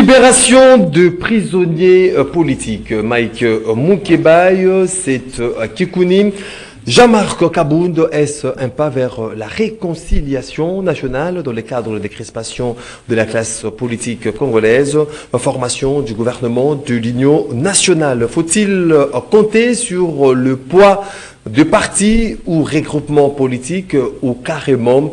Libération de prisonniers politiques. Mike Moukebaye, c'est Kikouni. Jean-Marc Kabound, est-ce un pas vers la réconciliation nationale dans le cadre des crispations de la classe politique congolaise, formation du gouvernement de l'Union nationale? Faut-il compter sur le poids de partis ou regroupements politiques ou carrément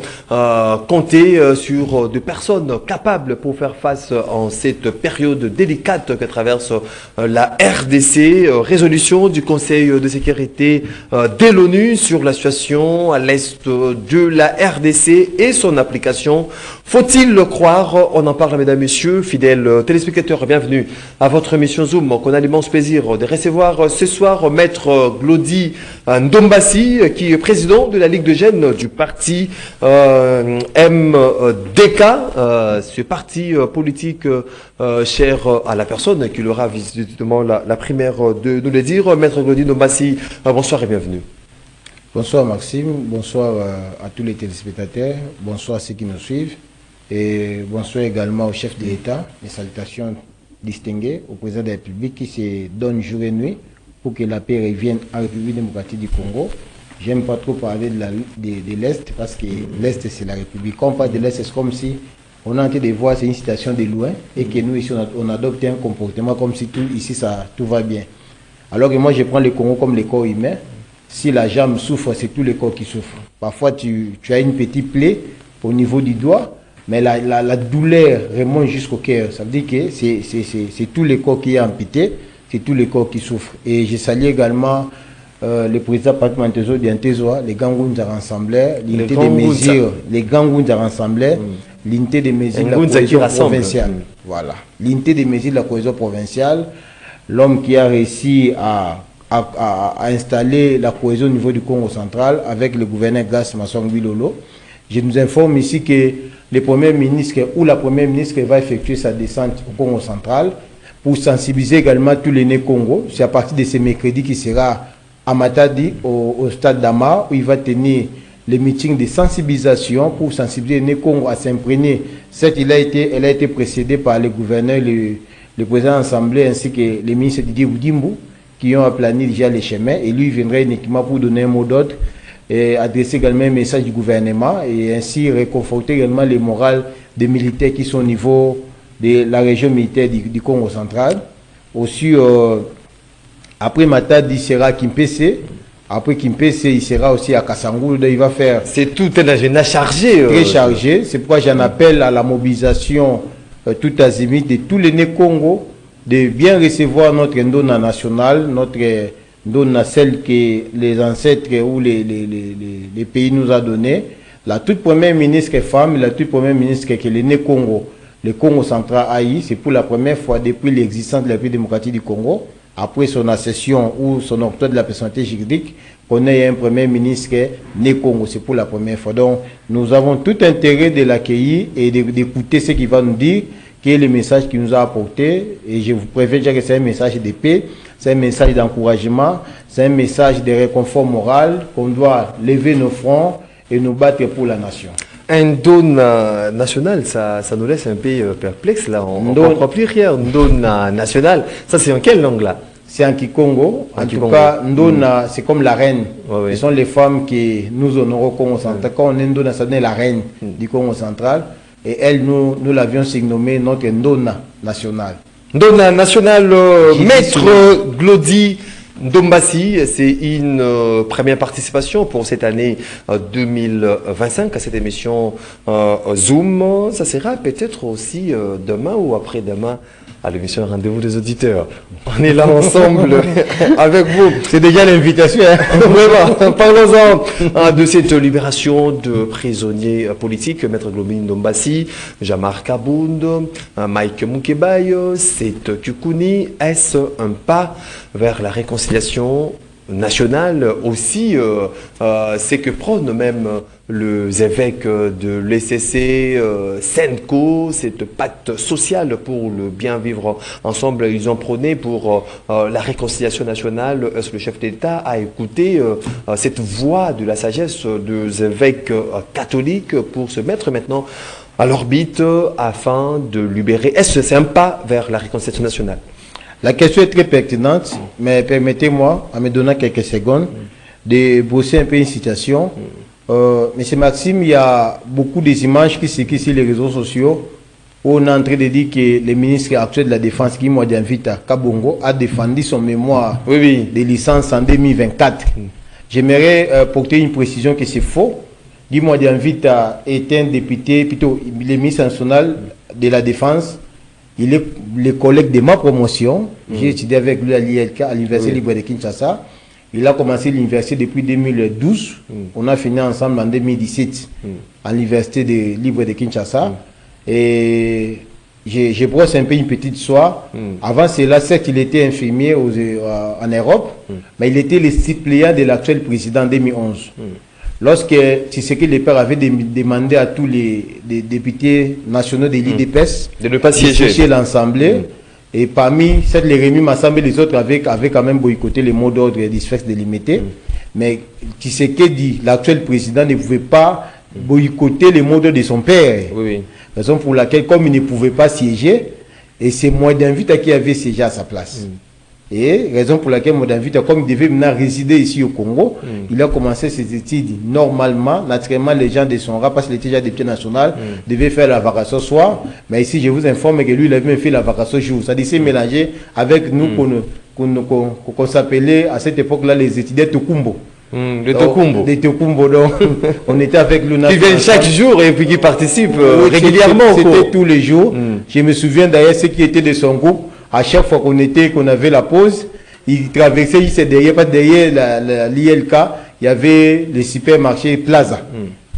compter sur des personnes capables pour faire face en cette période délicate que traverse la RDC? Résolution du Conseil de sécurité de l'ONU sur la situation à l'est de la RDC et son application. Faut-il le croire? On en parle, mesdames, messieurs, fidèles téléspectateurs. Bienvenue à votre émission Zoom qu'on a l'immense plaisir de recevoir ce soir Maître Glody Ndombasi, qui est président de la Ligue de jeunes du parti MDK, ce parti politique cher à la personne qui aura visiblement la primaire de nous le dire. Maître Glody Ndombasi, bonsoir et bienvenue. Bonsoir Maxime, bonsoir à tous les téléspectateurs, bonsoir à ceux qui nous suivent et bonsoir également au chef de l'État. Mes salutations distinguées au président de la République qui se donne jour et nuit pour que la paix revienne en République démocratique du Congo. J'aime pas trop parler de l'Est parce que l'Est c'est la République. Quand on parle de l'Est, c'est comme si on a en train de voir c'est une situation de loin et que nous ici on adopte un comportement comme si tout ici tout va bien. Alors que moi je prends le Congo comme le corps humain. Si la jambe souffre, c'est tout le corps qui souffre. Parfois tu as une petite plaie au niveau du doigt, mais la douleur remonte jusqu'au cœur. Ça veut dire que c'est tout le corps qui est amputé. C'est tout le corps qui souffre. Et je salue également le président Patrick Mantezo d'Antezoa, les Gangounza rassemblés, l'unité des mesures, les Gangounza rassemblés, l'unité des mesures de la cohésion provinciale. Voilà. L'unité des mesures de la cohésion provinciale, l'homme qui a réussi à installer la cohésion au niveau du Congo central avec le gouverneur Gas Masson Bilolo. Je nous informe ici que le premier ministre ou la première ministre va effectuer sa descente au Congo central pour sensibiliser également tous les Né-Congo. C'est à partir de ce mercredi qui sera à Matadi, au stade d'Ama, où il va tenir les meetings de sensibilisation pour sensibiliser les Né-Congo à s'imprégner. Certes, elle a été précédée par le gouverneur, le président de l'Assemblée ainsi que le ministre Didier Boudimbo qui ont aplani déjà les chemins. Et lui, il viendrait uniquement pour donner un mot d'ordre et adresser également un message du gouvernement et ainsi réconforter également les morales des militaires qui sont au niveau de la région militaire du Congo central. Aussi, après Matadi, il sera à Kimpese. Après Kimpese, il sera aussi à Kassangou. Il va faire... C'est tout un agenda chargé. Très chargé. C'est pourquoi j'en appelle à la mobilisation tout azimut de tous les Né-Congo de bien recevoir notre ndona nationale, notre ndona celle que les ancêtres ou les pays nous a donné. La toute première ministre femme, la toute première ministre que le Né-Congo, le Congo central AI, c'est pour la première fois depuis l'existence de la République démocratique du Congo, après son accession ou son octroi de la personnalité juridique, qu'on ait un premier ministre Né-Congo, c'est pour la première fois. Donc nous avons tout intérêt de l'accueillir et d'écouter ce qu'il va nous dire, qui est le message qu'il nous a apporté. Et je vous préviens déjà que c'est un message de paix, c'est un message d'encouragement, c'est un message de réconfort moral, qu'on doit lever nos fronts et nous battre pour la nation. Un don national, ça nous laisse un peu perplexe là, on ne comprend plus rien. Un don national, ça c'est en quelle langue là? C'est en Kikongo. En tout cas, Ndona, c'est comme la reine. Ce sont les femmes qui nous honorent au Congo central. Quand on est Ndona, ça donne la reine du Congo central. Et elle, nous l'avions surnommée notre Ndona nationale. Ndona nationale, Maître Glody Ndombasi, c'est une première participation pour cette année 2025 à cette émission Zoom. Ça sera peut-être aussi demain ou après-demain à l'émission Rendez-vous des auditeurs. On est là ensemble avec vous. C'est déjà l'invitation. Hein? Vraiment. Parlons-en de cette libération de prisonniers politiques. Maître Glody Ndombasi, Jean-Marc Kabound, Mike Moukebaye, c'est Kikouni. Est-ce un pas vers la réconciliation nationale aussi? C'est que prônent même les évêques de l'ECC, Senco, cette pacte sociale pour le bien vivre ensemble. Ils ont prôné pour la réconciliation nationale. Est-ce que le chef d'État a écouté cette voix de la sagesse des évêques catholiques pour se mettre maintenant à l'orbite afin de libérer. Est-ce que c'est un pas vers la réconciliation nationale? La question est très pertinente, mais permettez-moi, en me donnant quelques secondes, de brosser un peu une situation. Monsieur Maxime, il y a beaucoup des images qui circulent sur les réseaux sociaux où on est en train de dire que le ministre actuel de la Défense, Guy Modianvita Kabongo, a défendu son mémoire de licence en 2024. J'aimerais porter une précision que c'est faux. Guy Modianvita est un député, plutôt le ministre national de la Défense. Il est le collègue de ma promotion. J'ai étudié avec lui à l'ILK, à l'Université libre de Kinshasa. Il a commencé l'université depuis 2012. On a fini ensemble en 2017 à l'Université libre de Kinshasa. Et je brosse un peu une petite histoire. Avant cela, certes, il était infirmier en Europe, mais il était le suppléant de l'actuel président en 2011. Lorsque Tshisekedi le père avait demandé à tous les députés nationaux de l'IDPS de ne pas siéger l'Assemblée, et parmi cette les Rémi Massambe, les autres avaient quand même boycotté les mots d'ordre des disperses délimité. Mais Tshisekedi, l'actuel président, ne pouvait pas boycotter les mots d'ordre de son père. Raison pour laquelle, comme il ne pouvait pas siéger, et c'est Modianvita qui avait siégé à sa place. Et raison pour laquelle Modianvita, comme il devait maintenant résider ici au Congo, il a commencé ses études normalement. Naturellement, les gens de son rang, parce qu'il était déjà député national, devaient faire la vacation soir. Mais ici, je vous informe que lui, il avait même fait la vacation jour. Ça dit, c'est mélangé avec nous qu'on s'appelait à cette époque-là les étudiants Tokumbo. De Tokumbo. De Tokumbo, donc on était avec le qui viennent chaque jour et puis qui participent régulièrement. C'était tous les jours. Je me souviens d'ailleurs ceux qui étaient de son groupe. À chaque fois qu'on avait la pause, il traversait, il s'est derrière l'ILK, il y avait le supermarché Plaza.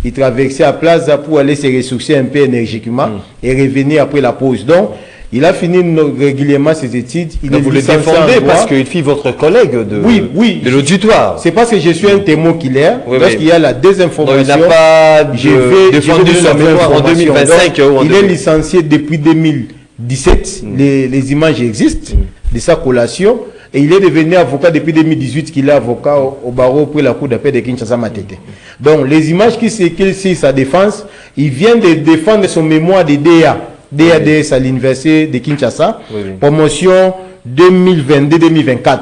Il traversait à Plaza pour aller se ressourcer un peu énergiquement et revenir après la pause. Donc, il a fini régulièrement ses études. Vous le défendez parce qu'il fit votre collègue de l'auditoire. C'est parce que je suis un témoin clair. Lorsqu'il y a la désinformation, il n'a pas défendu sa mémoire en 2025. Il est licencié depuis 2017. Les images existent de sa collation. Et il est devenu avocat depuis 2018 qu'il est avocat au barreau pour la cour d'appel de Kinshasa Matete. Donc les images qui circulent sur sa défense, il vient de défendre son mémoire de DADS à l'université de Kinshasa, promotion 2022-2024.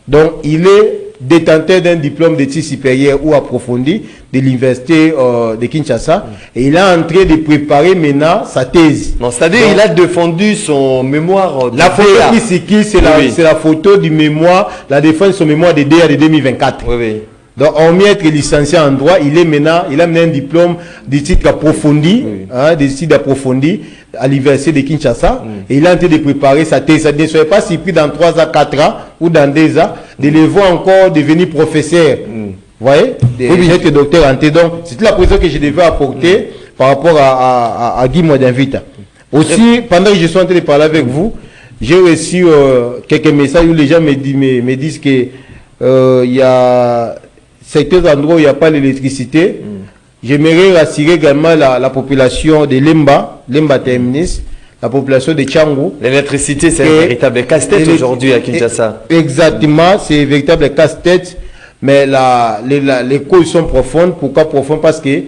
Donc il est détenteur d'un diplôme d'études supérieures ou approfondi de l'université de Kinshasa et il est en train de préparer maintenant sa thèse. C'est-à-dire il a défendu son mémoire. La photo qui circule, c'est la photo du mémoire, la défense de son mémoire de DA de 2024. Donc, hormis être licencié en droit, il a maintenant un diplôme d'études approfondies, à l'université de Kinshasa, et il est en train de préparer sa thèse. Ça ne serait pas surpris dans 3 à 4 ans ou dans 2 ans de le voir encore devenir professeur. Vous voyez, être docteur en thé. Donc, c'est la position que je devais apporter par rapport à Guy Modianvita. Aussi, pendant que je suis en train de parler avec vous, j'ai reçu quelques messages où les gens me disent que il y a certains endroits où il n'y a pas d'électricité. J'aimerais rassurer également la population de Lemba Terminus, la population de Tchangou. L'électricité, c'est un véritable casse-tête aujourd'hui à Kinshasa. Exactement, c'est un véritable casse-tête, mais les causes sont profondes. Pourquoi profondes? Parce que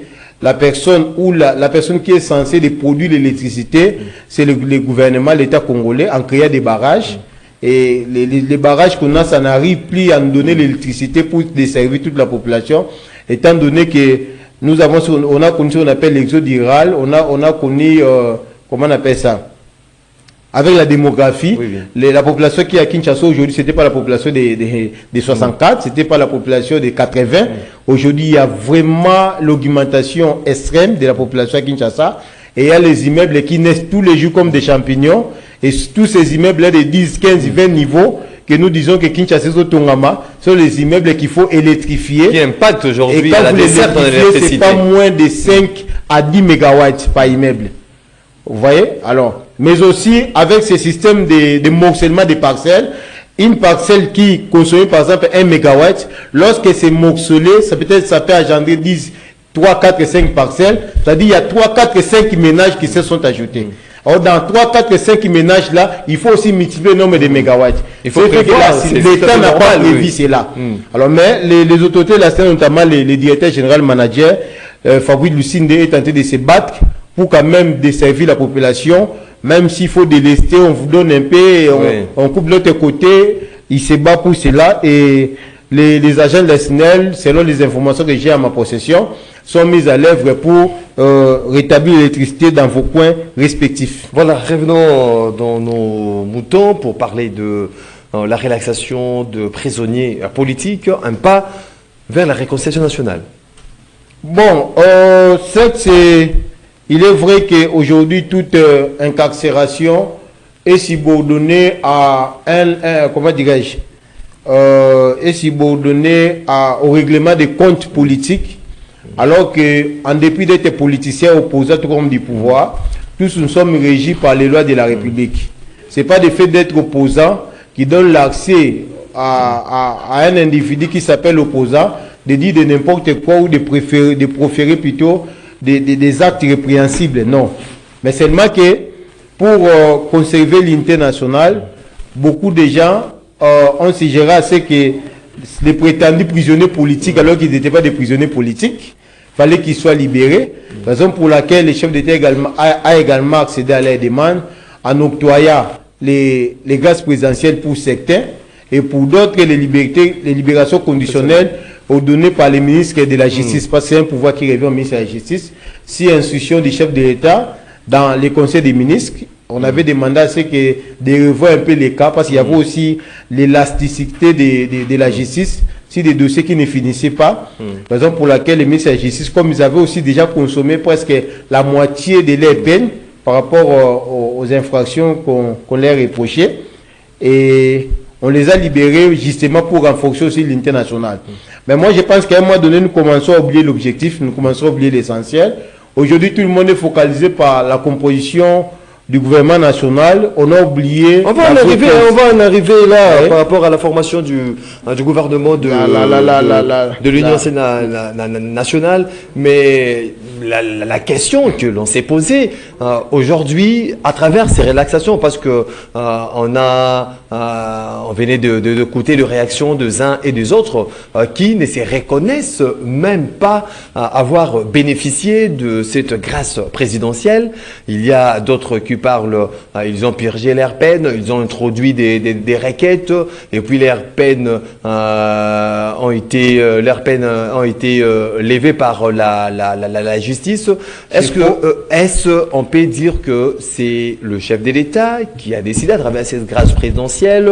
la personne qui est censée de produire l'électricité, c'est le gouvernement, l'État congolais, en créant des barrages. Et les barrages qu'on a, ça n'arrive plus à nous donner l'électricité pour desservir toute la population, étant donné que on a connu ce qu'on appelle l'exode rural, on a connu, comment on appelle ça? Avec la démographie, la population qui est à Kinshasa aujourd'hui, c'était pas la population des 64, c'était pas la population des 80. Aujourd'hui, il y a vraiment l'augmentation extrême de la population à Kinshasa. Et il y a les immeubles qui naissent tous les jours comme des champignons. Et tous ces immeubles de 10, 15, 20 niveaux, que nous disons que Kinshasa Tongama, sont les immeubles qu'il faut électrifier. Qui impactent aujourd'hui à la desserte en électricité. C'est pas moins de 5 à 10 mégawatts par immeuble. Vous voyez? Alors, mais aussi avec ce système de morcellement des parcelles, une parcelle qui consomme par exemple 1 mégawatt, lorsque c'est morcelé, ça peut engendrer 10, 3, 4, 5 parcelles. C'est-à-dire il y a 3, 4, 5 ménages qui se sont ajoutés. Alors, dans 3, 4, 5 ménages là, il faut aussi multiplier le nombre de mégawatts. Il faut que l'État n'a pas prévu cela. Alors, mais les autorités, là, notamment les directeurs généraux managers, Fabrice Lucinde est tenté de se battre pour quand même desservir la population, même s'il faut délester, on vous donne un peu, on coupe de l'autre côté, il se bat pour cela et les agents de la SNEL, selon les informations que j'ai à ma possession, sont mis à l'œuvre pour rétablir l'électricité dans vos coins respectifs. Voilà, revenons dans nos moutons pour parler de la relaxation de prisonniers politiques, un pas vers la réconciliation nationale. Bon, il est vrai qu'aujourd'hui, toute incarcération est subordonnée à comment dirais-je, est subordonnée au règlement des comptes politiques, alors qu'en dépit d'être politiciens opposants tout comme du pouvoir, tous nous sommes régis par les lois de la République. Ce n'est pas le fait d'être opposant qui donne l'accès à un individu qui s'appelle opposant de dire de n'importe quoi ou de proférer plutôt des actes répréhensibles. Non. Mais seulement que pour conserver l'unité nationale, beaucoup de gens ont suggéré à ce que les prétendus prisonniers politiques, alors qu'ils n'étaient pas des prisonniers politiques, fallait qu'ils soient libérés. Raison pour laquelle le chef d'État a également accédé à leur demande en octroyant les grâces présidentielles pour certains et pour d'autres les libérations conditionnelles données par les ministres de la Justice, parce que c'est un pouvoir qui revient au ministre de la Justice. Si instruction du chef de l'État dans les conseils des ministres, on avait demandé à ce que de revoir un peu les cas, parce qu'il y avait aussi l'élasticité de la justice, si des dossiers qui ne finissaient pas. Par exemple, pour laquelle les ministres de la Justice, comme ils avaient aussi déjà consommé presque la moitié de leurs peines par rapport aux infractions qu'on leur reprochait, et on les a libérés justement pour renforcer aussi l'unité nationale. Mais moi, je pense qu'à un moment donné, nous commençons à oublier l'objectif, nous commençons à oublier l'essentiel. Aujourd'hui, tout le monde est focalisé par la composition du gouvernement national. On a oublié... On va en arriver là, par rapport à la formation du gouvernement de l'Union nationale. Mais la question que l'on s'est posée aujourd'hui, à travers ces relaxations, parce que on venait d'écouter les réactions des uns et des autres qui ne se reconnaissent même pas avoir bénéficié de cette grâce présidentielle. Il y a d'autres qui parlent, ils ont purgé leur peine, ils ont introduit des requêtes, et puis leurs peines ont été levées par la justice. On peut dire que c'est le chef de l'État qui a décidé à travers cette grâce présidentielle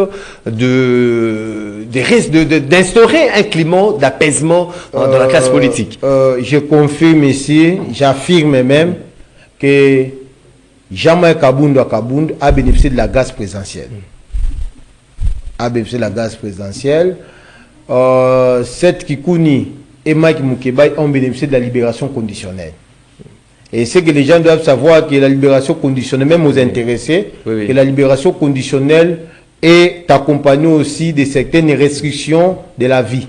d'instaurer un climat d'apaisement dans la classe politique? Je confirme ici, j'affirme même que Jean-Marc Kabound a bénéficié de la grâce présidentielle. Seth Kikouni et Mike Moukebaye ont bénéficié de la libération conditionnelle. Et c'est que les gens doivent savoir que la libération conditionnelle, même aux intéressés, que la libération conditionnelle est accompagnée aussi de certaines restrictions de la vie.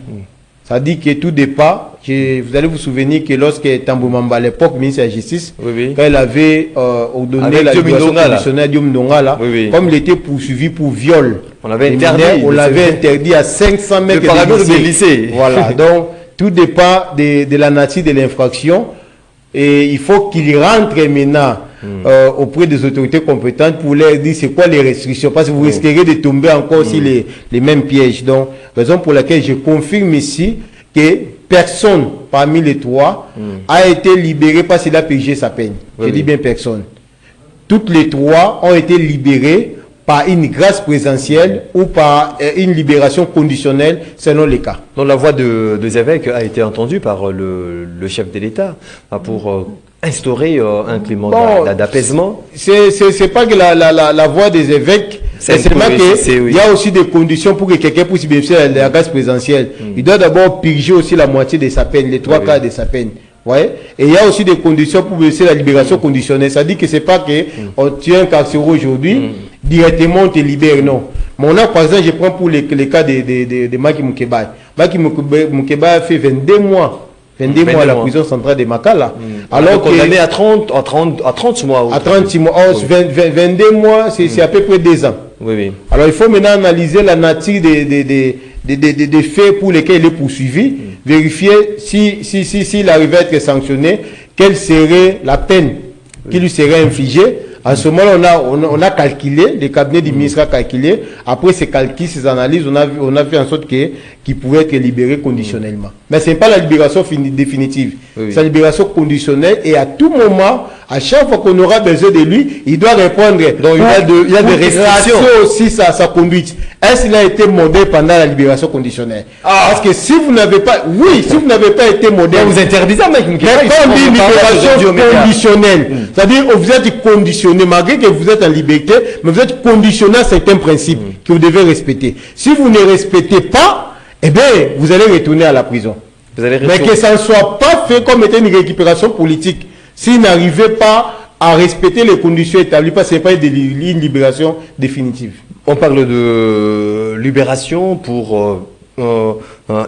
Ça dit que tout dépend. Vous allez vous souvenir que lorsque Tambou Mamba, à l'époque, ministre de la Justice, quand il avait ordonné la libération conditionnelle à Diom Ndonga, comme il était poursuivi pour viol, on l'avait interdit à 500 mètres de lycée. Voilà, donc tout dépend de la nature de l'infraction. Et il faut qu'il rentre maintenant auprès des autorités compétentes pour leur dire c'est quoi les restrictions. Parce que vous risquerez de tomber encore sur les mêmes pièges. Donc, raison pour laquelle je confirme ici que personne parmi les trois a été libéré parce qu'il a purgé sa peine. Je dis bien personne. Toutes les trois ont été libérées par une grâce présidentielle ou par une libération conditionnelle selon les cas. Donc la voix des évêques a été entendue par le chef de l'État pour instaurer un climat d'apaisement. C'est pas que la voix des évêques, c'est seulement qu'il y a aussi des conditions pour que quelqu'un puisse bénéficier de la grâce présidentielle. Il doit d'abord purger aussi la moitié de sa peine, les trois quarts de sa peine. Ouais. Et il y a aussi des conditions pour bénéficier de la libération conditionnelle. Ça dit que c'est pas que on tient un carcéral aujourd'hui, directement on te libère, non. Mon là, par exemple, je prends pour les cas de Maki Moukebaye. Maki Moukebaye a fait 22 mois. 22 mois à la prison centrale de Makala. Alors condamné à 30 mois. À 36 mois. 22 mois, c'est à peu près 2 ans. Oui. Alors il faut maintenant analyser la nature des faits pour lesquels il est poursuivi, vérifier s'il arrive à être sanctionné, quelle serait la peine qui lui serait infligé. En ce moment-là, on a calculé, le cabinet du ministre a calculé. Après ces calculs, ces analyses, on a fait en sorte qu'il pouvait être libéré conditionnellement. Mais ce n'est pas la libération définitive. C'est la libération conditionnelle et à tout moment, à chaque fois qu'on aura besoin de lui, il doit répondre. Donc il y a des restrictions aussi sa conduite. Est-ce qu'il a été modéré pendant la libération conditionnelle? Parce que si vous n'avez pas, si vous n'avez pas été modéré, vous interdisez, mec. Mais quand on dit libération conditionnelle, c'est-à-dire que vous êtes conditionné, malgré que vous êtes en liberté, mais vous êtes conditionné à certains principes que vous devez respecter. Si vous ne respectez pas, eh bien, vous allez retourner à la prison. Mais que ça ne soit pas fait comme étant une récupération politique. S'il n'arrivait pas à respecter les conditions établies, parce que ce n'est pas une libération définitive. On parle de libération pour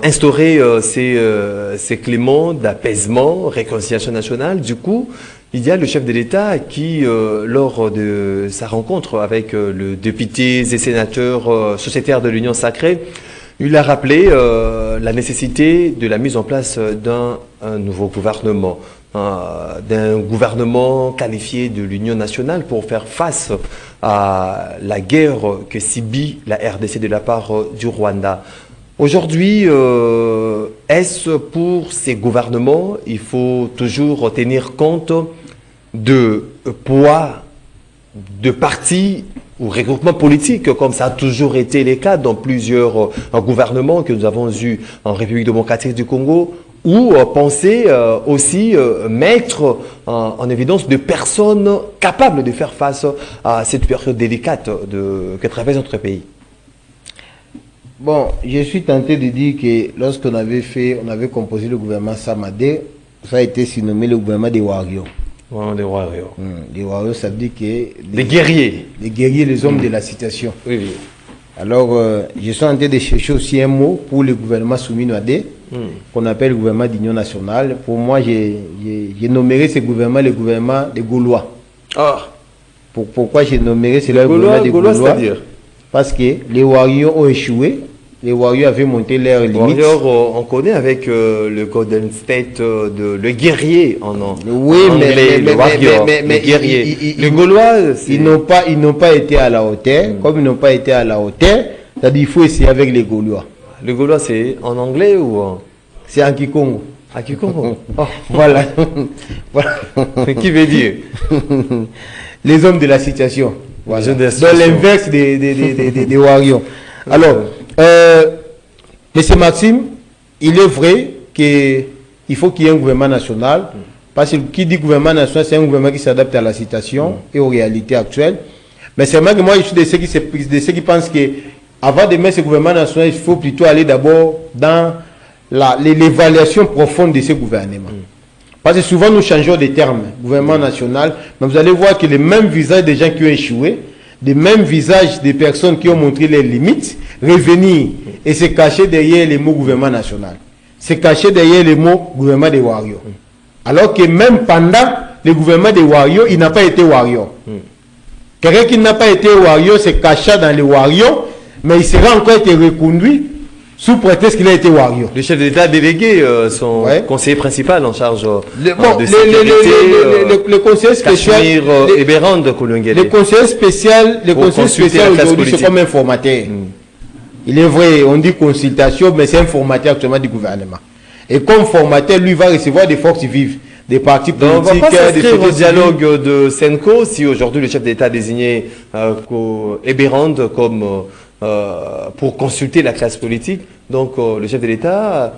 instaurer ces cléments d'apaisement, réconciliation nationale. Du coup, il y a le chef de l'État qui, lors de sa rencontre avec le député et sénateur sociétaire de l'Union sacrée, il a rappelé la nécessité de la mise en place d'un nouveau gouvernement. D'un gouvernement qualifié de l'Union nationale pour faire face à la guerre que subit la RDC de la part du Rwanda. Aujourd'hui, est-ce pour ces gouvernements, il faut toujours tenir compte de poids de partis ou regroupements politiques, comme ça a toujours été le cas dans plusieurs gouvernements que nous avons eus en République démocratique du Congo, ou penser aussi mettre en évidence de personnes capables de faire face à cette période délicate que traverse notre pays? Bon, je suis tenté de dire que lorsqu'on avait composé le gouvernement Samadé, ça a été surnommé le gouvernement des Warriors. Des Warriors. Les Warriors, ça veut dire que... Des guerriers. Les guerriers, les hommes de la situation. Oui. Alors, je suis en train de chercher aussi un mot pour le gouvernement Soumis-Nouadé, qu'on appelle le gouvernement d'union nationale. Pour moi, j'ai nommé ce gouvernement le gouvernement des Gaulois. Pourquoi j'ai nommé ce gouvernement des Gaulois? C'est-à-dire? Parce que les Warriors ont échoué. Les Warriors avaient monté leurs limites. Warriors, on connaît avec le Golden State, le guerrier en anglais. Oui, mais guerrier. Les Gaulois, ils n'ont pas été à la hauteur. Comme ils n'ont pas été à la hauteur, c'est-à-dire qu'il faut essayer avec les Gaulois. Les Gaulois, c'est en anglais ou c'est en Kikongo. À Kikongo. Voilà. Qui veut dire les hommes de la situation. Voilà. Dans l'inverse des Warriors. Alors, M. Maxime, il est vrai qu'il faut qu'il y ait un gouvernement national, parce que qui dit gouvernement national, c'est un gouvernement qui s'adapte à la situation et aux réalités actuelles. Mais c'est vrai que moi, je suis de ceux qui pensent qu'avant de mettre ce gouvernement national, il faut plutôt aller d'abord dans l'évaluation profonde de ce gouvernement. Parce que souvent, nous changeons de termes, gouvernement national, mais vous allez voir que les mêmes visages des gens qui ont échoué, les mêmes visages des personnes qui ont montré les limites, revenir et se cacher derrière les mots gouvernement national. Se cacher derrière les mots gouvernement des Warriors. Alors que même pendant le gouvernement des Warriors, il n'a pas été Warrior. Quelqu'un qui n'a pas été Warrior se cacha dans les Warriors, mais il sera encore été reconduit sous prétexte qu'il a été Warrior. Le chef de l'État a délégué son conseiller principal en charge de sécurité. Le conseiller spécial. Le conseiller spécial aujourd'hui, c'est comme un formateur. Il est vrai, on dit consultation, mais c'est un formateur actuellement du gouvernement. Et comme formateur, lui va recevoir des forces vives, des partis politiques. On ne va pas s'inscrire au dialogue de Senko si aujourd'hui le chef d'État a désigné Eberand comme pour consulter la classe politique. Donc le chef de l'État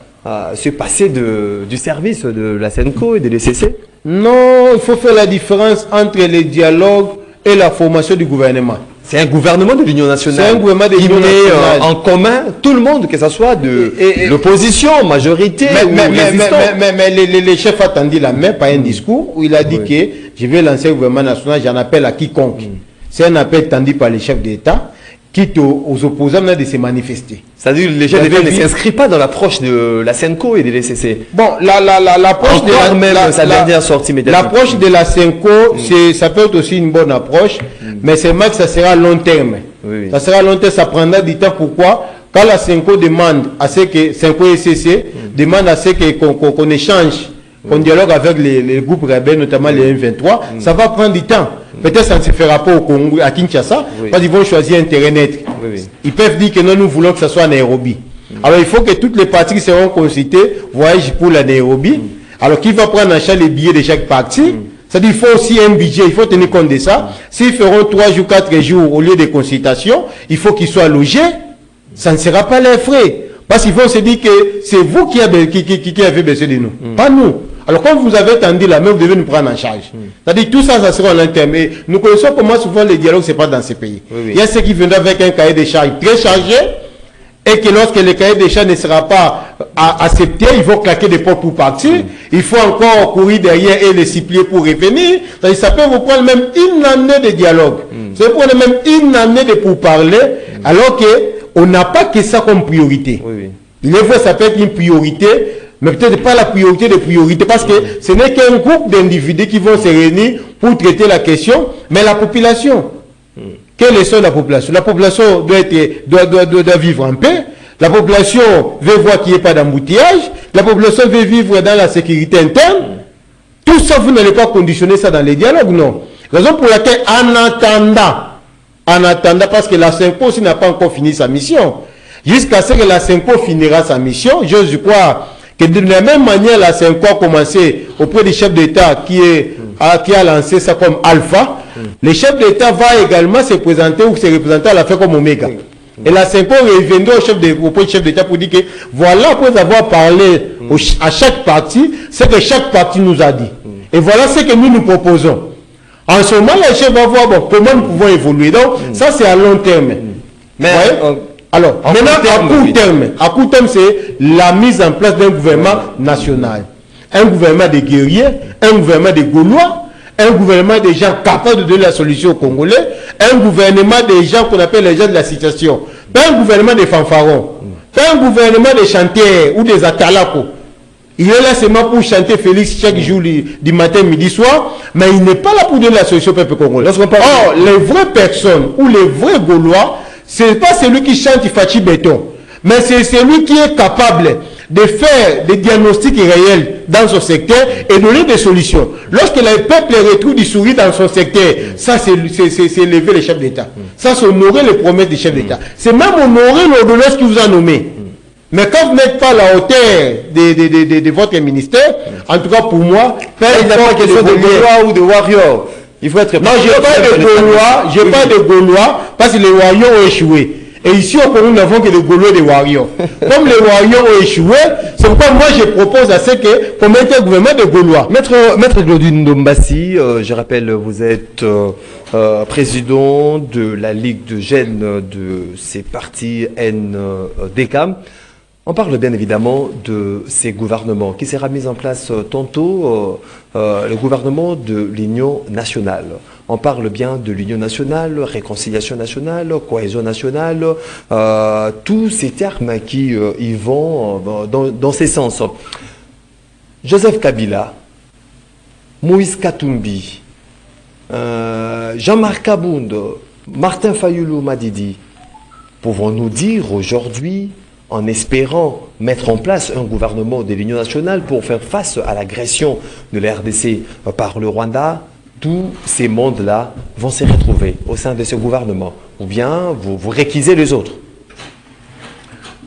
se passer du service de la Senko et de l'ECC. Non, il faut faire la différence entre le dialogue et la formation du gouvernement. C'est un gouvernement de l'Union nationale. C'est un gouvernement de l'Union nationale. En commun tout le monde, que ce soit de l'opposition, majorité ou résistant. Mais les chefs a tendu la main par un discours où il a dit que je vais lancer le gouvernement national, j'en appelle à quiconque. C'est un appel tendu par les chefs d'État, quitte aux opposants de se manifester. C'est-à-dire que les chefs d'État ne s'inscrivent pas dans l'approche de la Senko et de l'ECC. Bon, l'approche de la Senko, ça peut être aussi une bonne approche, mais c'est vrai que ça sera à long terme. Ça sera à long terme, ça prendra du temps. Pourquoi? Quand la Senko demande à ce que Senko et ECC demande à ce qu'on échange qu'on dialogue avec les groupes rebelles, notamment les M23, ça va prendre du temps. Peut-être ça ne se fera pas au Congo, à Kinshasa, parce qu'ils vont choisir un terrain neutre. Ils peuvent dire que non, nous voulons que ça soit à Nairobi. Alors il faut que toutes les parties qui seront consultées voyagent pour la Nairobi. Alors qui va prendre en charge les billets de chaque partie? C'est-à-dire qu'il faut aussi un budget, il faut tenir compte de ça. S'ils feront 3 jours, 4 jours au lieu de consultations, il faut qu'ils soient logés. Ça ne sera pas leurs frais. Parce qu'ils vont se dire que c'est vous qui avez besoin de nous, pas nous. Alors quand vous avez tendu la main, vous devez nous prendre en charge. C'est-à-dire tout ça, ça sera en interne. Mais nous connaissons comment souvent les dialogues ne se passent dans ces pays. Il y a ceux qui viennent avec un cahier de charges très chargé, et que lorsque le cahier de charges ne sera pas accepté, ils vont claquer des portes pour partir. Il faut encore courir derrière et les supplier pour revenir. Ça peut vous prendre même une année de dialogue. Ça peut prendre même une année de pourparler, alors qu'on n'a pas que ça comme priorité. Il est vrai, ça peut être une priorité, mais peut-être pas la priorité de priorité, parce que ce n'est qu'un groupe d'individus qui vont se réunir pour traiter la question, mais la population. Quelle est la population? La population doit vivre en paix. La population veut voir qu'il n'y ait pas d'embouteillage. La population veut vivre dans la sécurité interne. Tout ça, vous n'allez pas conditionner ça dans les dialogues, non. Raison pour laquelle, en attendant, parce que la CENCO aussi n'a pas encore fini sa mission, jusqu'à ce que la CENCO finira sa mission, je crois que de la même manière, la CENCO a commencé auprès du chef d'État qui a lancé ça comme alpha. Le chef d'État va également se présenter ou se représenter à la fin comme Oméga. Et la CENCO reviendra auprès du chef d'État pour dire que voilà, après avoir parlé à chaque parti, c'est que chaque parti nous a dit. Et voilà ce que nous proposons. En ce moment, le chef va voir comment nous pouvons évoluer. Donc, ça c'est à long terme. Mais alors, maintenant, à court terme, c'est la mise en place d'un gouvernement national. Un gouvernement de guerriers, un gouvernement de Gaulois, un gouvernement des gens capables de donner la solution aux Congolais, un gouvernement des gens qu'on appelle les gens de la situation, pas un gouvernement des fanfarons, pas un gouvernement des chantiers ou des atalakos. Il est là seulement pour chanter Félix chaque jour du matin, midi, soir, mais il n'est pas là pour donner la solution au peuple congolais. Or, les vraies personnes ou les vrais Gaulois, ce n'est pas celui qui chante Fachi Béton, mais c'est celui qui est capable de faire des diagnostics réels dans son secteur et donner des solutions. Lorsque le peuple retrouve du sourire dans son secteur, ça c'est élever les chefs d'État. Ça c'est honorer les promesses des chefs d'État. C'est même honorer l'ordonnance qui vous a nommé. Mais quand vous n'êtes pas à la hauteur de votre ministère, en tout cas pour moi, il n'y a pas question de Gaulois ou de Warriors. Il faut être... Non, je n'ai pas de Gaulois, parce que les Warriors ont échoué. Et ici, au Congo, nous n'avons que des Gaulois et des Warriors. Comme les Warriors ont échoué, c'est pourquoi moi je propose à ceux qu'on mette un gouvernement de Gaulois. Maître Claudine Ndombassi, je rappelle, vous êtes président de la Ligue de jeunes de ces partis NDK. On parle bien évidemment de ces gouvernements qui sera mis en place tantôt, le gouvernement de l'Union nationale. On parle bien de l'Union nationale, réconciliation nationale, cohésion nationale, tous ces termes qui y vont dans ces sens. Joseph Kabila, Moïse Katumbi, Jean-Marc Kabound, Martin Fayulu Madidi, pouvons-nous dire aujourd'hui, en espérant mettre en place un gouvernement de l'Union nationale pour faire face à l'agression de la RDC par le Rwanda, tous ces mondes-là vont se retrouver au sein de ce gouvernement? Ou bien vous réquisez les autres?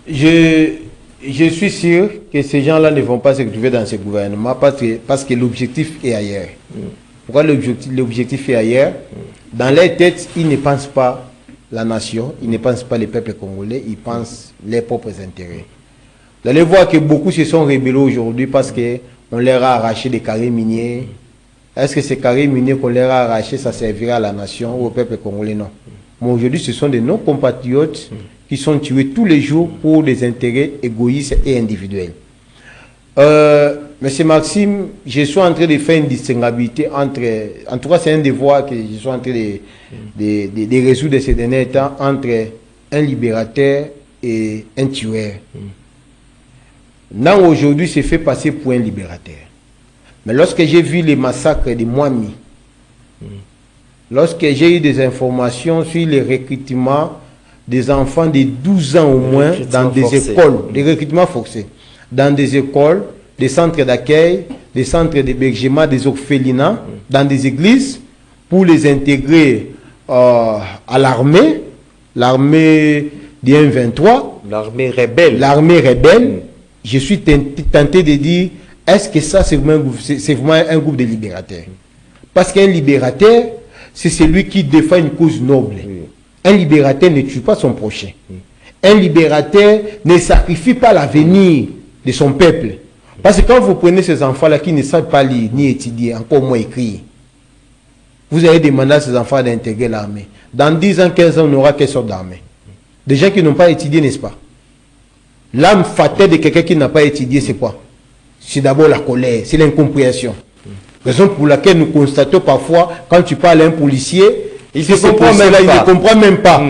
Je suis sûr que ces gens-là ne vont pas se retrouver dans ce gouvernement parce que l'objectif est ailleurs. Pourquoi l'objectif est ailleurs? Dans leur tête, ils ne pensent pas la nation, ils ne pensent pas le peuple congolais, ils pensent leurs propres intérêts. Vous allez voir que beaucoup se sont rébellés aujourd'hui parce qu'on leur a arraché des carrés miniers. Est-ce que ces carrés miniers qu'on leur a arrachés, ça servira à la nation ou au peuple congolais? Non. Mais aujourd'hui, ce sont de nos compatriotes qui sont tués tous les jours pour des intérêts égoïstes et individuels. Monsieur Maxime, je suis en train de faire une distinguabilité entre... En tout cas, c'est un devoir que je suis en train de résoudre ces derniers temps entre un libérateur et un tueur. Non, aujourd'hui, c'est fait passer pour un libérateur. Mais lorsque j'ai vu les massacres de Mwami, lorsque j'ai eu des informations sur les recrutements des enfants de 12 ans au moins dans des écoles, des recrutements forcés, dans des écoles, des centres d'accueil, des centres d'hébergement des orphelinats dans des églises pour les intégrer à l'armée, l'armée du M23. L'armée rebelle. L'armée rebelle. Je suis tenté de dire, est-ce que ça c'est vraiment un groupe de libérateurs? Parce qu'un libérateur, c'est celui qui défend une cause noble. Oui. Un libérateur ne tue pas son prochain. Un libérateur ne sacrifie pas l'avenir de son peuple. Parce que quand vous prenez ces enfants-là qui ne savent pas lire ni étudier, encore moins écrire, vous allez demander à ces enfants d'intégrer l'armée. Dans 10 ans, 15 ans, on n'aura quelle sorte d'armée? Des gens qui n'ont pas étudié, n'est-ce pas? L'âme fatale de quelqu'un qui n'a pas étudié, c'est quoi? C'est d'abord la colère, c'est l'incompréhension. Raison pour laquelle nous constatons parfois, quand tu parles à un policier, il ne comprend même pas.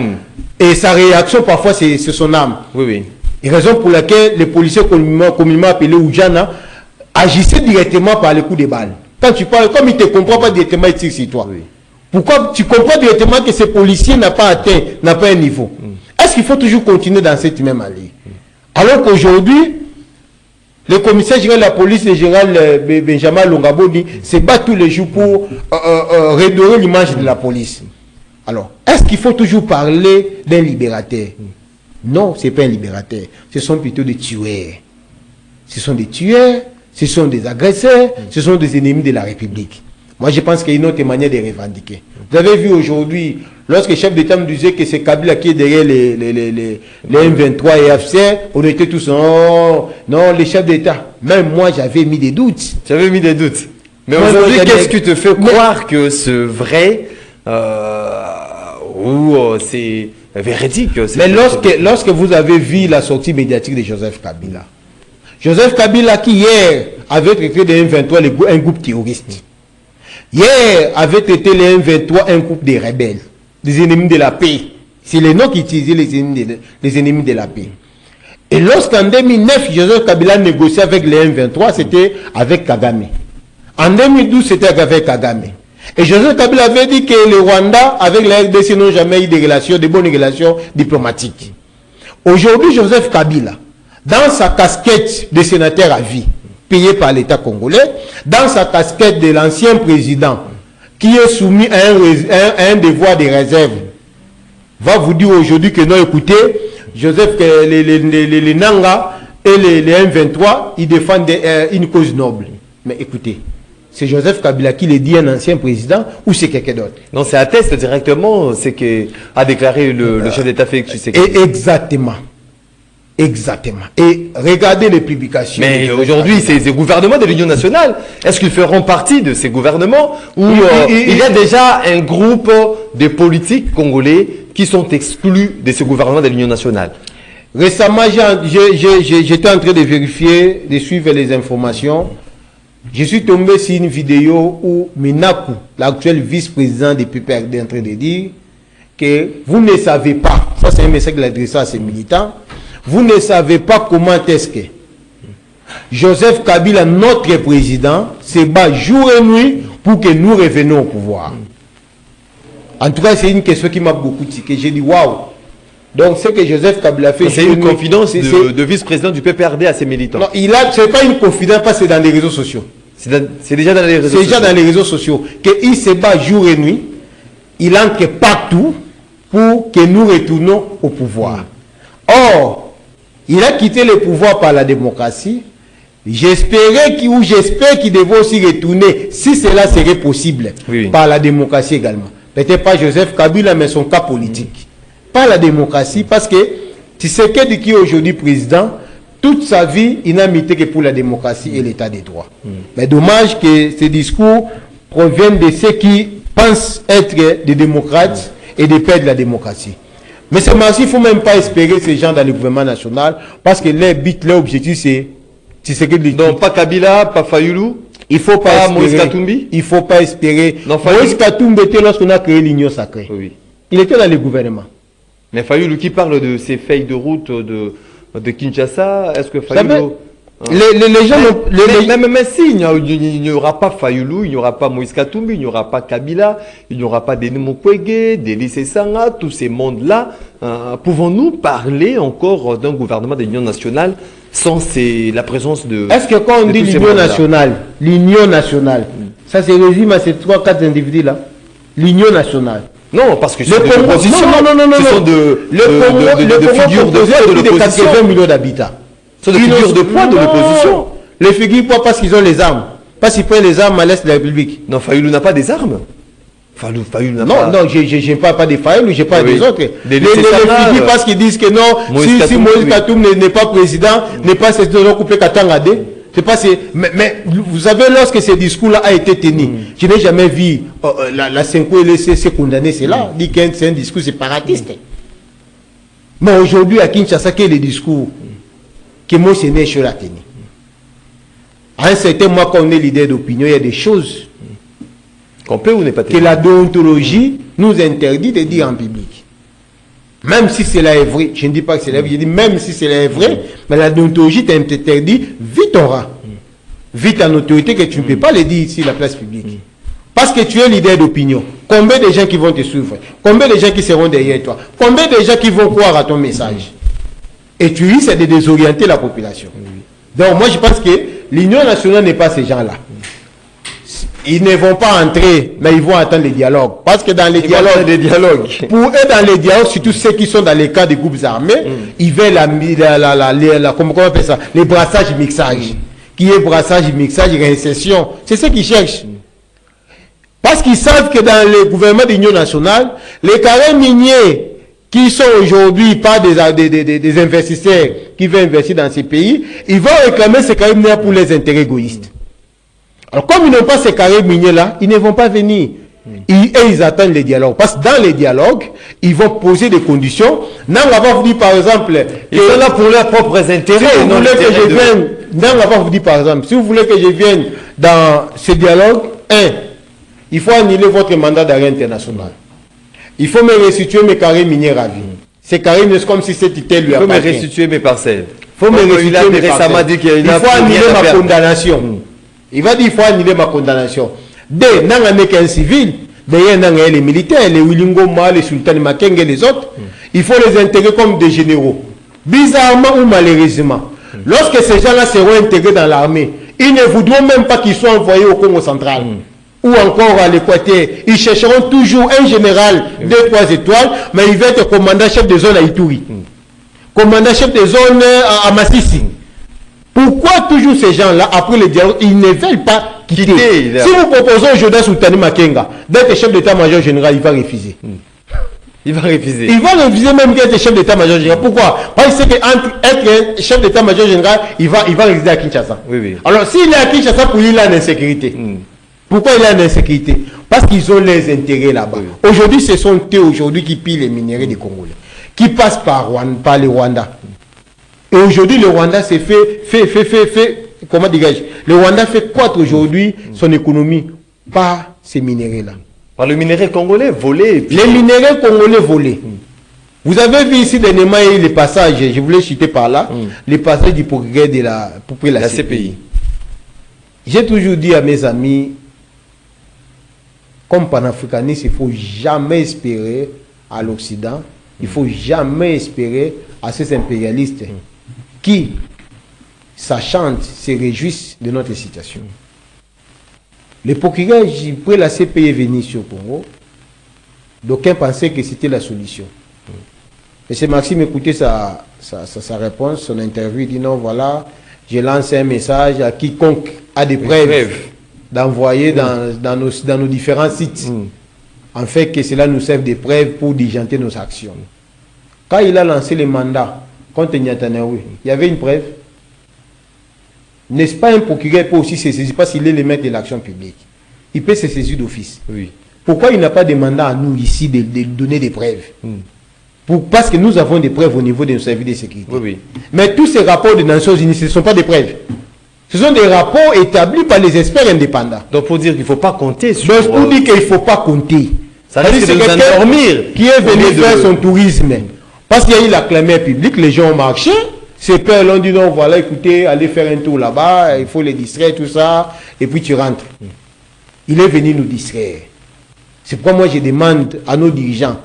Et sa réaction, parfois, c'est son âme. Oui, oui. Et raison pour laquelle les policiers communément appelés Oujana agissaient directement par les coups de balle. Quand tu parles, comme il ne te comprend pas directement, il tire sur toi. Oui. Pourquoi tu comprends directement que ce policier n'a pas atteint, n'a pas un niveau? Est-ce qu'il faut toujours continuer dans cette même allée? Alors qu'aujourd'hui, le commissaire général de la police, le général Benjamin Longaboni, se bat tous les jours pour redorer l'image de la police. Alors, est-ce qu'il faut toujours parler d'un libérateur? Non, ce n'est pas un libérateur. Ce sont plutôt des tueurs. Ce sont des tueurs, ce sont des agresseurs, ce sont des ennemis de la République. Moi, je pense qu'il y a une autre manière de revendiquer. Vous avez vu aujourd'hui, lorsque le chef d'État me disait que c'est Kabila qui est derrière les M23 et FCR, on était tous, non, les chefs d'État. Même moi, j'avais mis des doutes. J'avais mis des doutes. Mais aujourd'hui, qu'est-ce qui te fait croire que c'est vrai ou c'est véridique? Mais lorsque vous avez vu la sortie médiatique de Joseph Kabila qui hier avait traité les M23 un groupe terroriste. Hier avait traité les M23 un groupe de rebelles, des ennemis de la paix. C'est les noms qui utilisaient les ennemis de la paix. Et lorsqu'en 2009, Joseph Kabila négociait avec les M23, c'était avec Kagame. En 2012, c'était avec Kagame. Et Joseph Kabila avait dit que le Rwanda, avec la RDC, n'ont jamais eu de bonnes relations diplomatiques. Aujourd'hui, Joseph Kabila, dans sa casquette de sénateur à vie, payé par l'État congolais, dans sa casquette de l'ancien président, qui est soumis à un devoir de réserve, va vous dire aujourd'hui que non, écoutez, Joseph, les Nanga et les M23, ils défendent une cause noble. Mais écoutez, c'est Joseph Kabila qui le dit, un ancien président, ou c'est quelqu'un d'autre? Non, c'est atteste directement ce qu'a déclaré le chef d'État Félix Tshisekedi. Exactement. Exactement. Et regardez les publications. Mais aujourd'hui, c'est les gouvernements de l'Union nationale. Est-ce qu'ils feront partie de ces gouvernements ou il y a déjà un groupe de politiques congolais qui sont exclus de ces gouvernements de l'Union nationale? Récemment, j'étais en train de vérifier, de suivre les informations. Je suis tombé sur une vidéo où Minaku, l'actuel vice-président des PPRD, est en train de dire que vous ne savez pas, ça c'est un message qu'il a adressé à ses militants, vous ne savez pas comment est-ce que Joseph Kabila, notre président, se bat jour et nuit pour que nous revenions au pouvoir. En tout cas, c'est une question qui m'a beaucoup tiqué. J'ai dit waouh. Donc, ce que Joseph Kabila fait... C'est une confidence de vice-président du PPRD à ses militants. Non, ce n'est pas une confidence, parce que c'est dans les réseaux sociaux. C'est déjà dans les réseaux sociaux. C'est déjà dans les réseaux sociaux. Qu'il se bat jour et nuit. Il entre partout pour que nous retournions au pouvoir. Or, il a quitté le pouvoir par la démocratie. J'espère qu'il devait aussi retourner, si cela serait possible, par la démocratie également. Peut-être pas Joseph Kabila, mais son cas politique. Par la démocratie, parce que Tshisekedi, qui est aujourd'hui président, toute sa vie, il n'a milité que pour la démocratie et l'état des droits. Mais dommage que ces discours proviennent de ceux qui pensent être des démocrates et des pères de la démocratie. Mais c'est il ne faut même pas espérer ces gens dans le gouvernement national, parce que leur objectif, c'est Tshisekedi. Donc pas Kabila, pas Fayoulou, il faut pas espérer. Moïse Katumbi. Il ne faut pas espérer. Moïse Katumbi était lorsqu'on a créé l'Union sacrée. Oui. Il était dans le gouvernement. Mais Fayoulou qui parle de ces feuilles de route de Kinshasa, est-ce que Fayoulou... Les gens... Mais si, il n'y aura pas Fayoulou, il n'y aura pas Moïse Katumbi, il n'y aura pas Kabila, il n'y aura pas Denis Mukwege, Delis Sanga, tous ces mondes-là, pouvons-nous parler encore d'un gouvernement d'union nationale sans la présence de... Est-ce que quand on dit l'union nationale, ça se résume à ces 3-4 individus-là? L'union nationale. Non, parce que c'est de l'opposition. Non. Ce sont de figures de poids de l'opposition. 80 millions d'habitants. Ce sont des figures de poids de l'opposition. Les figures de poids parce qu'ils ont les armes. Parce qu'ils prennent les armes à l'Est de la République. Non, Fayoulou n'a pas des armes. Fayoulou n'a pas... Non, je ne parle pas des Fayoulou, je parle des autres. Les figures parce qu'ils disent que non, si Moïse Katoum n'est pas président, n'est pas ce couple Katangade. C'est pas mais vous savez, lorsque ce discours-là a été tenu, je n'ai jamais vu la Senko LC condamner cela, dit que c'est un discours séparatiste. Mais aujourd'hui, à Kinshasa, quel est le discours que moi, c'est né sur la tenue? À un certain moment, quand on est leader d'opinion, il y a des choses qu'on peut ou n'est pas que la déontologie nous interdit de dire en public. Même si cela est vrai, je ne dis pas que c'est vrai, je dis même si cela est vrai, mais la déontologie t'interdit, vite ton rang, vite en autorité que tu ne peux pas le dire ici, la place publique. Parce que tu es leader d'opinion. Combien de gens qui vont te suivre? Combien de gens qui seront derrière toi? Combien de gens qui vont croire à ton message? Et tu risques de désorienter la population. Donc moi je pense que l'Union nationale n'est pas ces gens-là. Ils ne vont pas entrer, mais ils vont attendre les dialogues. Parce que dans les dialogues, pour eux, dans les dialogues, surtout ceux qui sont dans les cas des groupes armés, ils veulent comment on appelle ça, les brassages mixage. Qui est brassage, mixage, réinsertion. C'est ce qu'ils cherchent. Parce qu'ils savent que dans le gouvernement de l'Union nationale, les carrés miniers qui sont aujourd'hui pas des investisseurs qui veulent investir dans ces pays, ils vont réclamer ces carrés miniers pour les intérêts égoïstes. Alors, comme ils n'ont pas ces carrés miniers-là, ils ne vont pas venir. Et ils attendent les dialogues. Parce que dans les dialogues, ils vont poser des conditions. Non, on va vous dire, par exemple... Ils sont là pour leurs propres intérêts. Si vous voulez que je vienne... Non, on va vous dire, par exemple, si vous voulez que je vienne dans ce dialogue, il faut annuler votre mandat d'arrêt international. Il faut me restituer mes carrés miniers ravis. Ces carrés miniers, c'est comme si c'était lui appartient. Il faut me restituer mes parcelles. Il faut me restituer mes parcelles. Il faut annuler ma condamnation. Il va dire il faut annuler ma condamnation. Dès n'a qu'un civil, derrière les militaires, les Willingoma, les sultans Makenge et les autres, il faut les intégrer comme des généraux. Bizarrement ou malheureusement, lorsque ces gens-là seront intégrés dans l'armée, ils ne voudront même pas qu'ils soient envoyés au Congo central. Ou encore à l'Équateur. Ils chercheront toujours un général 2-3 étoiles, mais il va être commandant-chef de zone à Ituri. Commandant-chef de zone à Massissi. Pourquoi toujours ces gens-là, après le dialogue, ils ne veulent pas quitter? Si vous proposez aujourd'hui Sultani Makenga d'être chef d'état-major général, il va refuser. Il va refuser. Il va refuser même d'être chef d'état-major général. Pourquoi? Parce que être chef d'état-major général, il va résider à Kinshasa. Oui. Alors s'il est à Kinshasa, pour lui, il a une insécurité. Pourquoi il a une insécurité? Parce qu'ils ont les intérêts là-bas. Aujourd'hui, ce sont eux aujourd'hui qui pillent les minéraux des Congolais, qui passent par le Rwanda. Et aujourd'hui, le Rwanda s'est comment dirais-je? Le Rwanda fait croître aujourd'hui son économie par ces minéraux-là. Par le minerai congolais volé. Les minéraux congolais volés. Vous avez vu ici dernièrement les passages, je voulais citer par là, les passages du progrès de la CPI. J'ai toujours dit à mes amis, comme panafricaniste, il ne faut jamais espérer à l'Occident, il ne faut jamais espérer à ces impérialistes qui s'achantent, se réjouissent de notre situation. Les Portugais, après la CPI est venue sur le Congo, d'aucuns pensaient que c'était la solution. Et c'est Maxime écoutait sa réponse, son interview, il dit non, voilà, je lance un message à quiconque a des preuves d'envoyer dans nos différents sites, en fait que cela nous serve de preuves pour diligenter nos actions. Quand il a lancé le mandat contre Netanyahu, il y avait une preuve. N'est-ce pas un procureur peut aussi se saisir, parce qu'il est le maître de l'action publique. Il peut se saisir d'office. Oui. Pourquoi il n'a pas demandé à nous ici de donner des preuves? Parce que nous avons des preuves au niveau de nos services de sécurité. Mais tous ces rapports des Nations Unies, ce ne sont pas des preuves. Ce sont des rapports établis par les experts indépendants. Donc pour dire qu'il ne faut pas compter sur... Donc pour dire qu'il ne faut pas compter. Ça risque de nous endormir. Qui est venu faire son tourisme. Parce qu'il y a eu la clameur publique, les gens ont marché. Ces pères l'ont dit non, voilà, écoutez, allez faire un tour là-bas, il faut les distraire, tout ça, et puis tu rentres. Il est venu nous distraire. C'est pourquoi moi je demande à nos dirigeants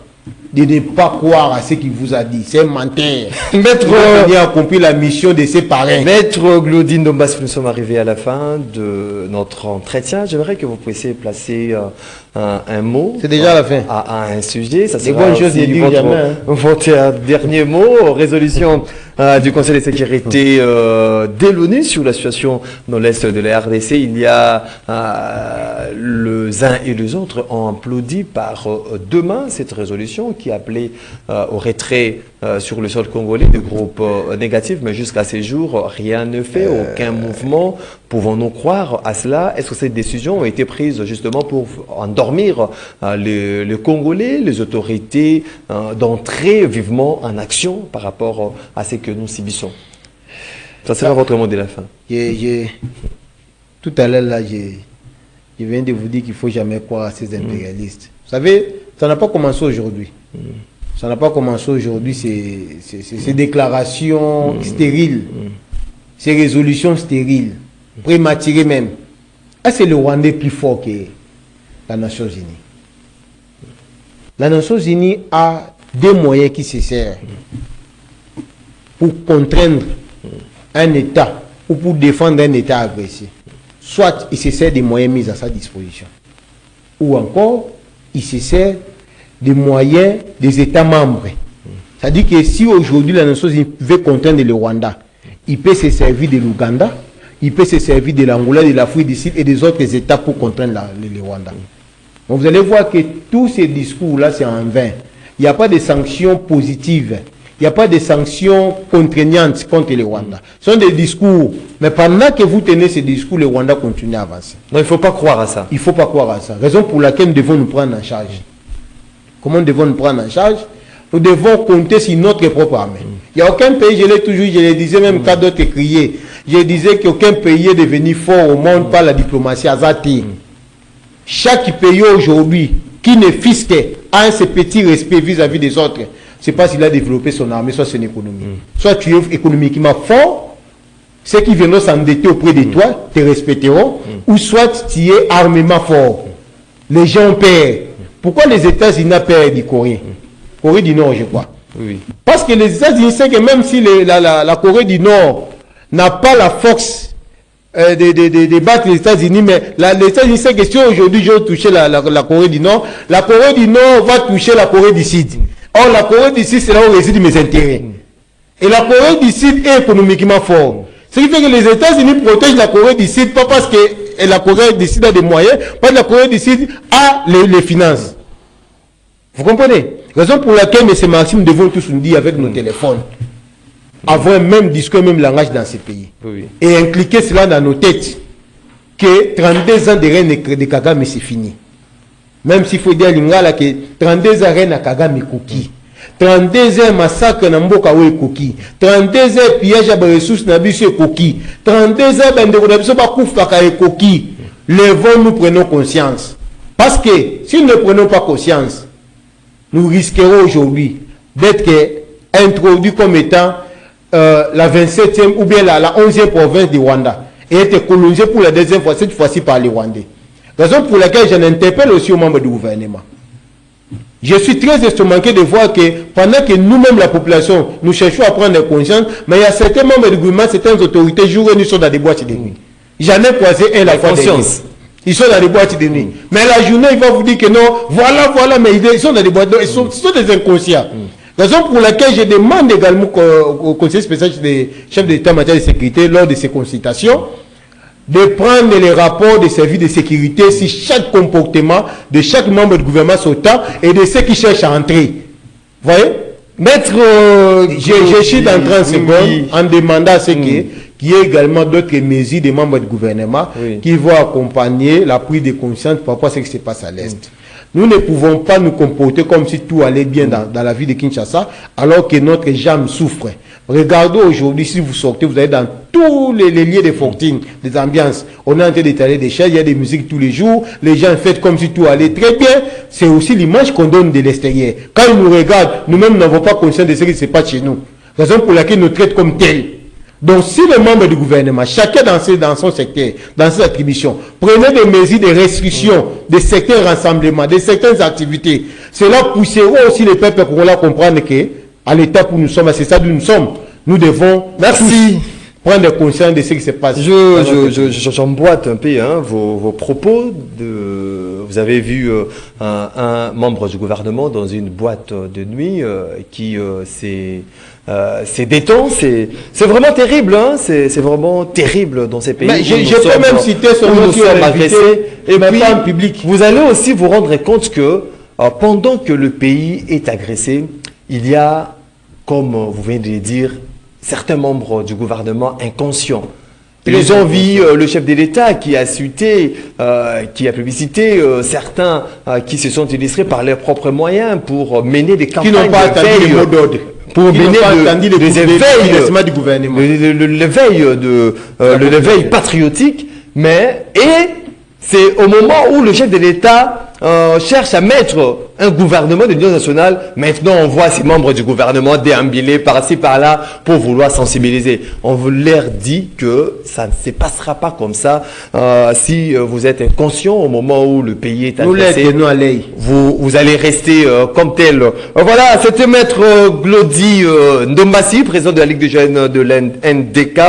de ne pas croire à ce qu'il vous a dit. C'est un menteur. Maître, il a accompli la mission de ses parrains. Maître Glaudine Dombas, nous sommes arrivés à la fin de notre entretien. J'aimerais que vous puissiez placer un mot. C'est déjà la fin. À un sujet. Ça Les sera bonnes choses, aussi ne disent jamais, hein. votre dernier mot. Résolution du Conseil de sécurité de l'ONU sur la situation dans l'Est de la RDC. Il y a les uns et les autres ont applaudi par demain cette résolution qui appelait au retrait sur le sol congolais de groupes négatifs, mais jusqu'à ces jours, rien ne fait, aucun mouvement. Pouvons-nous croire à cela? Est-ce que ces décisions ont été prises justement pour endormir les Congolais, les autorités, d'entrer vivement en action par rapport à ce que nous subissons? Ça sera votre mot de la fin. Tout à l'heure, là, je viens de vous dire qu'il ne faut jamais croire à ces impérialistes. Vous savez, ça n'a pas commencé aujourd'hui. Ça n'a pas commencé aujourd'hui, ces déclarations stériles, ces résolutions stériles, prématurées même. C'est le Rwandais plus fort que la Nations Unies. La Nations Unies a des moyens qui se servent pour contraindre un État ou pour défendre un État agressé. Soit il se sert des moyens mis à sa disposition, ou encore il se sert des moyens des États membres. C'est-à-dire que si aujourd'hui la Nation Unie veut contraindre le Rwanda, il peut se servir de l'Ouganda, il peut se servir de l'Angola, de l'Afrique du Sud et des autres États pour contraindre le Rwanda. Donc vous allez voir que tous ces discours-là, c'est en vain. Il n'y a pas de sanctions positives. Il n'y a pas de sanctions contraignantes contre le Rwanda. Ce sont des discours. Mais pendant que vous tenez ces discours, le Rwanda continue à avancer. Non, il ne faut pas croire à ça. Il ne faut pas croire à ça. Raison pour laquelle nous devons nous prendre en charge. Comment nous devons nous prendre en charge? Nous devons compter sur notre propre armée. Il n'y a aucun pays, je le disais même quand d'autres criaient, je disais qu'aucun pays est devenu fort au monde par la diplomatie azati. Chaque pays aujourd'hui qui ne fisque a ce petit respect vis-à-vis des autres, c'est parce qu'il a développé son armée, soit son économie. Soit tu es économiquement fort, ceux qui viendront s'endetter auprès de toi te respecteront, ou soit tu es armement fort. Les gens perdent. Pourquoi les États-Unis perdent du Corée? Corée du Nord, je crois. Oui. Parce que les États-Unis savent que même si la Corée du Nord n'a pas la force de battre les États-Unis, mais les États-Unis savent que si aujourd'hui je vais toucher la Corée du Nord va toucher la Corée du Sud. Or, la Corée du Sud, c'est là où résident mes intérêts. Et la Corée du Sud est économiquement fort. Ce qui fait que les États-Unis protègent la Corée du Sud, pas parce que la Corée du Sud a des moyens, parce que la Corée du Sud a les finances. Vous comprenez? Raison pour laquelle, M. Maxime, nous devons tous nous dire avec nos téléphones, avoir un même discours, même langage dans ces pays. Oui. Et impliquer cela dans nos têtes, que 32 ans de règne de Kagame, c'est fini. Même s'il faut dire à Lingala que 32 ans de règne de Kagame, Koki. 32 ans massacre na mboka we Koki. 32 ans pillage à ressources na biso Koki. 32 ans bande na biso ba kufaka Koki. Levons, nous prenons conscience. Parce que si nous ne prenons pas conscience, nous risquerons aujourd'hui d'être introduits comme étant la 27e ou bien la 11e province du Rwanda et être colonisés pour la deuxième fois, cette fois-ci par les Rwandais. Raison pour laquelle j'en interpelle aussi aux membres du gouvernement. Je suis très estomaqué de voir que pendant que nous-mêmes, la population, nous cherchons à prendre conscience, mais il y a certains membres du gouvernement, certaines autorités, jour et nuit, sont dans des boîtes de nuit. J'en ai croisé un la fois dernière. Ils sont dans des boîtes de nuit. Mais la journée, il va vous dire que non, voilà, mais ils sont dans des boîtes de nuit. Ils sont des inconscients. Raison pour laquelle je demande également au Conseil spécial des chefs d'État en matière de sécurité, lors de ces consultations, de prendre les rapports des services de sécurité sur chaque comportement de chaque membre du gouvernement sautant et de ceux qui cherchent à entrer. Vous voyez? Maître, je suis d'entrer en seconde en demandant à ce qu'il y ait également d'autres mesures des membres du gouvernement qui vont accompagner la prise de conscience par rapport à ce qui se passe à l'Est. Nous ne pouvons pas nous comporter comme si tout allait bien dans la ville de Kinshasa, alors que notre jambe souffre. Regardez aujourd'hui, si vous sortez, vous allez dans tous les lieux de fortune, des ambiances. On est en train d'étaler des chaises, il y a des musiques tous les jours, les gens font comme si tout allait très bien. C'est aussi l'image qu'on donne de l'extérieur. Quand ils nous regardent, nous-mêmes n'avons pas conscience de ce qui se passe chez nous. Raison pour laquelle ils nous traitent comme tels. Donc, si les membres du gouvernement, chacun dans son secteur, dans ses attributions, prenaient des mesures de restriction de certains rassemblements, de certaines activités, cela poussera aussi les peuples pour comprendre que, à l'état où nous sommes, c'est ça d'où nous sommes, nous devons prendre conscience de ce qui se passe. J'emboîte un peu vos propos. Vous avez vu un membre du gouvernement dans une boîte de nuit qui c'est détend, c'est vraiment terrible, c'est vraiment terrible dans ces pays. Mais je peux même citer son nom qui est agressé, et puis en public. Vous allez aussi vous rendre compte que pendant que le pays est agressé, il y a, comme vous venez de le dire, certains membres du gouvernement inconscients. Ils ont vu le chef de l'État qui a cité, qui a publicité certains qui se sont illustrés par leurs propres moyens pour mener des campagnes qui n'ont pas attendu les mots d'ordre. Pour mener des éveils du gouvernement. L'éveil patriotique, et c'est au moment où le chef de l'État cherche à mettre un gouvernement de l'Union nationale. Maintenant, on voit ces membres du gouvernement déambuler par-ci, par-là pour vouloir sensibiliser. On leur dit que ça ne se passera pas comme ça si vous êtes inconscient au moment où le pays est agressé. Vous allez rester comme tel. Voilà, c'était Maître Glody Ndombassi, président de la Ligue des jeunes de l'NDK.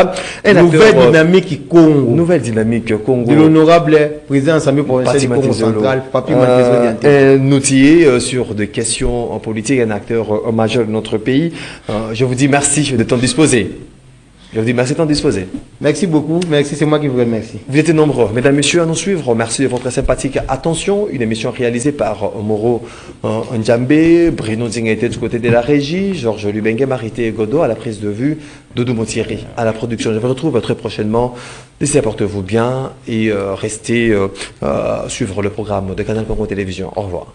Nouvelle dynamique Congo. Nouvelle dynamique Congo. De l'honorable président Assemblée provinciale du Congo central, Papi un outil sur des questions politiques, un acteur majeur de notre pays. Je vous dis merci de t'en disposer. Je vous dis merci de t'en disposer. Merci beaucoup. Merci, c'est moi qui vous remercie. Vous étiez nombreux, mesdames, messieurs, à nous suivre. Merci de votre sympathique attention. Une émission réalisée par Moro Ndjambe, Bruno Zingete du côté de la régie, Georges Lubengue, Marité Godot à la prise de vue, Doudou Motieri à la production. Je vous retrouve très prochainement. Laissez, portez-vous bien et restez suivre le programme de Canal Congo Télévision. Au revoir.